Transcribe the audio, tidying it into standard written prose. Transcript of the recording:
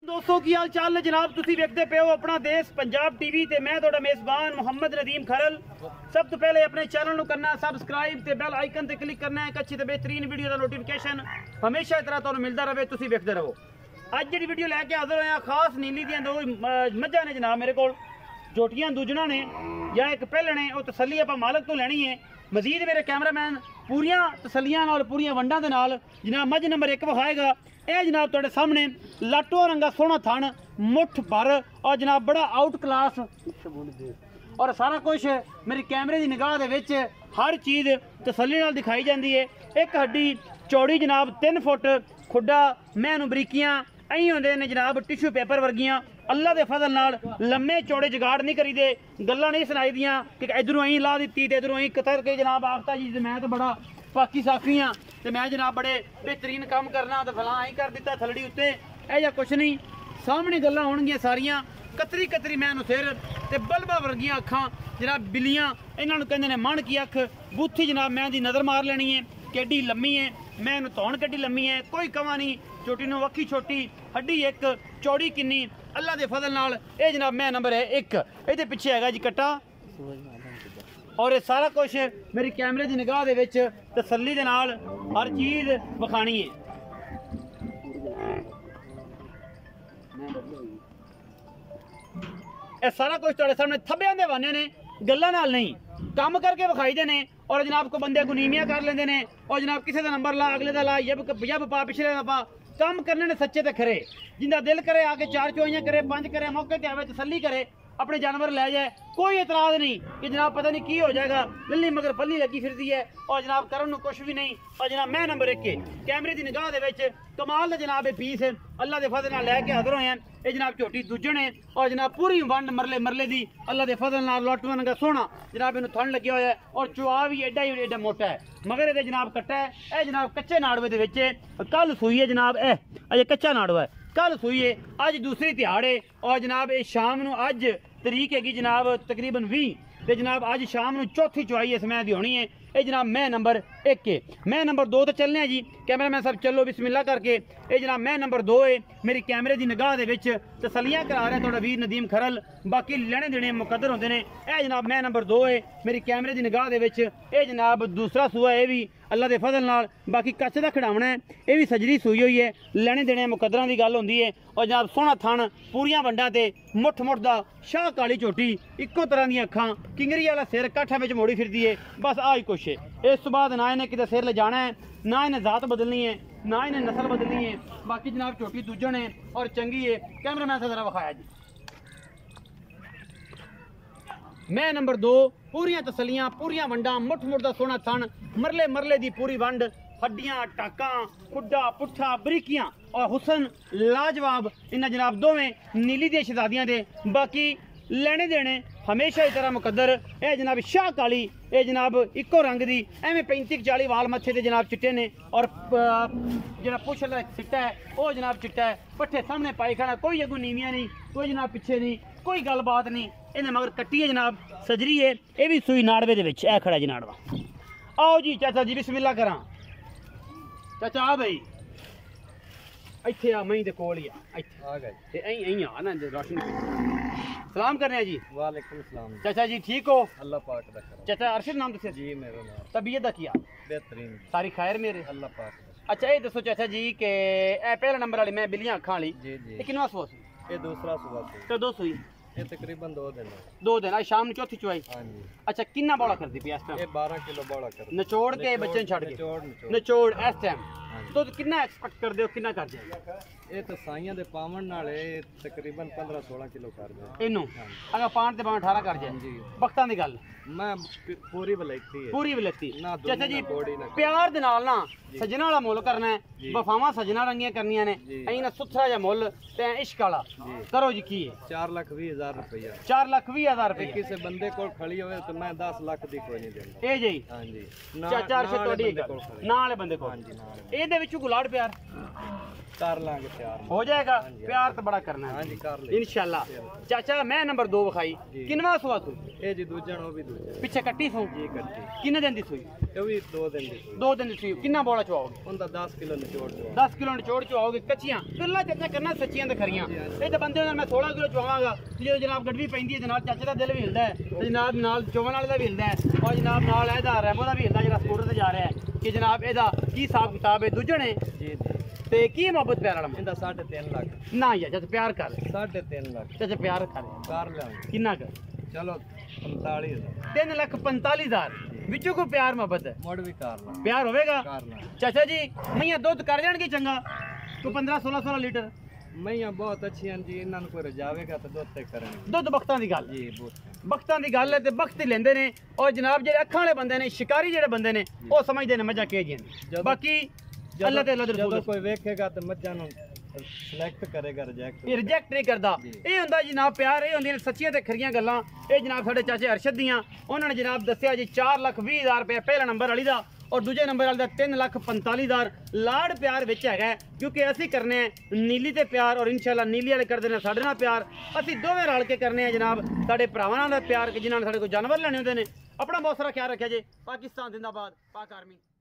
दोस्तों की हाल चाल ने जनाब तुसी वेखदे पे हो अपना देश पंजाब टीवी ते मैं तुहाडा मेज़बान मोहम्मद नदीम खरल। सब तो पहले अपने चैनल नू करना सबसक्राइब ते बेल आइकन ते क्लिक करना है एक अच्छी ते बेहतरीन वीडियो दा नोटिफिकेशन हमेशा इस तरह तुहानू मिलदा रहे तुसी वेखदे रहो। अज जिहड़ी वीडियो लैके हाजिर होया खास नीली दियां दो मज्झां ने जनाब मेरे कोल झोटियां दूजणा ने या एक पहले ने वो तसल्ली आपां मालक तो लैनी है। मजीद मेरे कैमरामैन पूरियां तसल्लियां नाल पूरियां वंडां दे नाल जनाब मझ नंबर 1 विखाएगा। यह जनाब तुहाडे सामने लाटो रंगा सोहना थण मुठ भर और जनाब बड़ा आउट क्लास और सारा कुछ मेरी कैमरे की निगाह दे विच हर चीज़ तसल्ली नाल दिखाई जाती है। एक हड्डी चौड़ी जनाब 3 फुट खुड्डा मैनू बरीकियां अं होंदे ने जनाब टिशू पेपर वर्गियां अल्लाह के फजल नाल लम्मे चौड़े जुगाड़ नहीं करी दे गल्लां नहीं सुनाई दियां कि इधरों अं ला दी तो इधरों अं कतर के जनाब आखता जी मैं तो बड़ा पाकी साफी हाँ तो मैं जनाब बड़े बेहतरीन काम करना तो फलां अं कर दिता थलड़ी उत्ते ऐसा कुछ नहीं। सामने गल्लां होणगियां सारियां कतरी कतरी मैनू सिर ते बल्बा वर्गियां अखां जनाब बिल्लियां इन्हां नूं कहंदे ने मन की अख बूथी जनाब मैं दी नज़र मार लेनी है केडी लम्मी है मैनू धौन केडी लम्मी है कोई कवा नहीं। छोटी नूं वक्खी छोटी हड्डी एक चौड़ी किन्नी अल्लाह के फजल नाल ये जनाब मैं नंबर है 1 ये पिछे हैगा जी कट्टा और ये सारा कुछ मेरी कैमरे की निगाह दे विच तसल्ली दे नाल हर चीज़ विखानी है। ये सारा कुछ तुहाडे सामने थब्बियां दे बहाने ने गल्लां नाल नहीं काम करके विखाई दे ने और जनाब को बंदे को नीमिया कर लेंदे ने और जनाब किसी का नंबर ला अगले दा ला यब पा पिछले दा पा काम करने ने सच्चे ते खरे जिंदा दिल करे आके 4 चौइयां करे 5 करे मौके ते आवे तसल्ली करे अपने जानवर ले जाए कोई एतराज नहीं कि जनाब पता नहीं की हो जाएगा लल्ली मगर पल्ली लगी फिरती है और जनाब करन नूं कुछ भी नहीं। और जनाब मैं नंबर 1 के कैमरे की निगाह दे विच कमाल दा जनाब ये पीस अल्लाह के फजल नाल लैके हाजिर होए हैं। ये जनाब झोटी दूजण है और जनाब पूरी वंड मरले मरले दी अल्लाह के फजल नाल लॉटू रंगा सोहना जनाब इनू थन लग्या होया है और चुआ भी एडा मोटा है मगर ये जनाब कट्टा है। यह जनाब कच्चे नाड़वे दे विच कल सूई है जनाब अजे कच्चा नाड़वा है कल सूई है अज दूसरी तिहाड़ है और जनाब ये शाम नूं अज तरीक हैगी जनाब तकरीबन 20 ते जनाब अज शाम नूं चौथी चुआई इस मैं दी होनी है। ये जनाब मैं नंबर 1 के मैं नंबर 2 तो चलने हैं जी कैमरा मैन साहब चलो बिस्मिल्लाह करके। ये जनाब मैं नंबर 2 है मेरी कैमरे की निगाह दे विच तसल्लियां करा रहा थोड़ा वीर नदीम खरल बाकी लेने देने मुकद्दर होंदे ने। यह जनाब मैं नंबर 2 है मेरी कैमरे की निगाह दे विच ये जनाब दूसरा सूआ है भी अल्लाह के फजल नाल बाकी कच्च का खिडावना है ये भी सजरी सूई हुई है लेने देने मुकद्दरां की गल होंदी है। और जनाब सोहना थन पूरियां वंडां ते मुठ मुठ दा शाह काली झोटी इक्को तरह दी अखां किंगरी वाला सिर काठा विच मोड़ी फिरदी है बस आ ही कुछ है। इस तो बाद ना इन्हें किते सिर ले जाना है ना इन्हें जात बदलनी है ना इन्हें नस्ल बदलनी है बाकी जनाब झोटी दूजण है और चंगी है। कैमरा मैन से जरा विखाया जी मैं नंबर 2 पूरियां तसलियां पूरियां वंडां मुठ मुठ दा सोहना थन मरले मरले दी पूरी वंड हड्डियां टाकां खुड्डा पुट्ठा बरीकियां और हुसन लाजवाब इन्हां जनाब दोवें नीली दी शहजादियां दे बाकी लेने देने हमेशा इस तरह मुकद्दर। यह जनाब शाह काली ये जनाब इको रंग दी एवं 35-40 वाल मत्थे ते जनाब चिट्टे ने और जरा पुछ वाला चिट्टा है वो जनाब चिट्टा है पट्ठे सामने पाई खाना कोई अगू नीवियां नहीं कोई जनाब पिछे नहीं कोई गलबात नहीं इन्हें मगर कट्टी है जनाब सजरी है ये भी सूई नाड़वे दे विच खड़ा जी नाड़वा। आओ जी चाचा जी बिस्मिल्लाह करा चाचा आ भाई इत्थे आ मई दे कोल ही आ गए ते अई आ ना रोशन सलाम करने हैं जी। वालेकुम सलाम चाचा जी ठीक हो अल्लाह पाक दा करम चाचा अरशद नाम दसे जी मेरा नाम तबीयत दा किया बेहतरीन सारी खैर मेरे अल्लाह पाक। अच्छा ये दसो चाचा जी के ए पहला नंबर वाली मैं बिल्लियां अखां वाली जी जी ये किनवा सुआ सी ये दूसरा सुबह से तो 2 सुई ये तकरीबन 2 दिन है 2 दिन आज शाम ਨੂੰ चौथी चुआई। हां जी अच्छा कितना बड़ा कर दी पिया इस ये टाइम 12 किलो बड़ा कर निचोड़ के बच्चे ने छड़ के निचोड़ निचोड़ इस टाइम तो कितना एक्सपेक्ट कर दे हो कितना कर जाए ये तो साइयां दे पावन नाल तकरीबन 15-16 किलो कर दे इनू अगर 5 ते 18 कर जाए जी वक्तां दी गल मैं पूरी बलैती है पूरी बलती ना चाचा जी बॉडी ना प्यार दे नाल ना सजना वाला मुल करना है वफावां सजना रंगियां करनियां ने अई ना सुथरा जा मुल ते इश्क वाला करो जी की 4,20,000 रुपया 4,20,000 रुपए किसी बंदे को खड़ी होवे तो मैं 10 लाख दी कोई नहीं देंदा ए जी हां जी चाचा अरशद तोड़ी ना वाले बंदे को हां जी ना ਇਹਦੇ ਵਿੱਚੋਂ ਗੁਲਾੜ ਪਿਆਰ कर लांगे प्यार हो जाएगा। प्यार तो बड़ा करना है हाँ जी कर ले इंशाल्लाह। चाचा मैं नंबर 2 विखाई किनवा सुआ तू ये जी दूजन वो भी दूजा पिछे कट्टी सू जी कट्टी किन्ने दिन दी सुई ये भी 2 दिन दी 2 दिन दी सुई किन्ना बोला चुआओगे उनका 10 किलो निचोड़ दो 10 किलो निचोड़ चुआओगे कच्चियां गल्ला चाचा करना सच्चियां ते खरियां ये तो बंदे नाल मैं 16 किलो चुआवांगा जो जनाब गड्डी पैंदी है जनाब चाचे दा दिल भी हिलदा है ते जनाब नाल चोवन वाले दा भी हिलदा है और जनाब नाल एदा रैमो दा भी हिलदा जेड़ा स्कूटर ते जा रहा है कि जनाब एदा की हिसाब किताब है दूजणे जी ते की मोहब्बत प्यार वाला इनका 3.5 लाख ना यार चाचा प्यार कर 3.5 लाख चाचा प्यार कर लांगे किन्ना कर चलो 45,000 3,45,000 विचों को प्यार मोहब्बत है मोड़ भी कर ला प्यार होवेगा कर ला चाचा जी मैया दुध कर जाएंगे चंगा तो 15-16 लीटर मैया बहुत अच्छी हैं जी इन्होंने कोई रजावेगा तो दुध तक करेंगे दुध बख्तां दी गल जी बहुत बख्तां दी गल है ते बख्त ही लेंदे ने और जनाब जेडे अखां वाले बंदे ने शिकारी जेडे बंदे ने वो समझदे ने मजा के जी बाकी अल्लाह ते अल्लाह दे जब रसूल कोई वेखेगा तो मज्जा नु सिलेक्ट करेगा रिजेक्ट ये रिजेक्ट नहीं करदा ये हुंदा जनाब प्यार ये हुंदियां सच्चियां ते खरियां गल्लां ये जनाब साडे चाचे अरशद दियां उन्होंने जनाब दस्सिया जी 4,20,000 रुपए पहला नंबर वाली दा और दूजे नंबर वाले दा 3,45,000 लाड़ प्यार विच हैगा क्योंकि असी करने हैं नीली ते प्यार और इंशाल्लाह नीली वाले करदे ने साडे नाल प्यार असी दोवें रल के करने हैं जनाब साडे भरावां नाल प्यार कि जिन्हां ने साडे कोल जानवर लेने हुंदे ने अपना बहुत सारा ख्याल रखिया जी पाकिस्तान जिंदाबाद पाक आर्मी